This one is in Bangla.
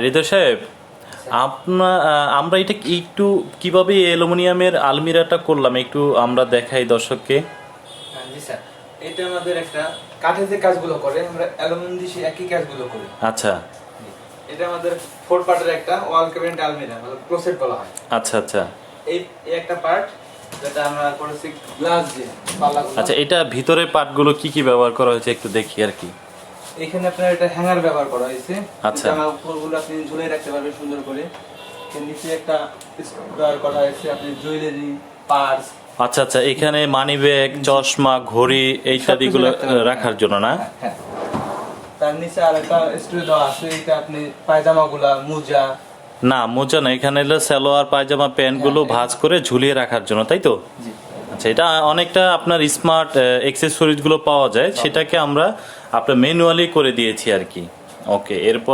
হৃদয় সাহেব, আমরা এটা একটু কিভাবে অ্যালুমিনিয়ামের আলমিরাটা করলাম একটু আমরা দেখাই দর্শককে। জি স্যার, এটা আমাদের একটা কাঠের যে কাজগুলো করে আমরা অ্যালুমিনিয়াম দিয়ে সেই একই কাজগুলো করি। আচ্ছা, এটা আমাদের 4 পার্টের একটা ওয়াল ক্যাবিনেট আলমিরা, মানে ক্লোজেট বলা হয়। আচ্ছা আচ্ছা এই একটা পার্ট যেটা আমরা করেছি গ্লাস দিয়ে পাল্লাগুলো। আচ্ছা, এটা ভিতরে পার্টগুলো কি কি ব্যবহার করা হয়েছে একটু দেখি আর কি। এখানে আপনার এটা হ্যাঙ্গার ব্যবহার করা হয়েছে। আচ্ছা। জামা কাপড়গুলো আপনি ঝুলিয়ে রাখতে পারবেন সুন্দর করে। এর নিচে একটা ব্যবহার করা হয়েছে আপনি জুয়েলারি, পার্স। আচ্ছা আচ্ছা, এখানে মানি ব্যাগ, চশমা, ঘড়ি ইত্যাদিগুলো রাখার জন্য না? হ্যাঁ। তার নিচে আর একটা স্টুডিও দেওয়া আছে, এটা আপনি পায়জামাগুলা, মোজা। না, মোজা না, এখানে হলো সালোয়ার পায়জামা প্যান্টগুলো ভাঁজ করে ঝুলিয়ে রাখার জন্য, তাই তো? জি। আচ্ছা, এটা অনেকটা আপনার স্মার্ট অ্যাক্সেসরিজগুলো পাওয়া যায়, সেটাকে আমরা আপনার ম্যানুয়ালি করে দিয়েছি আর কি। ওকে, এরপর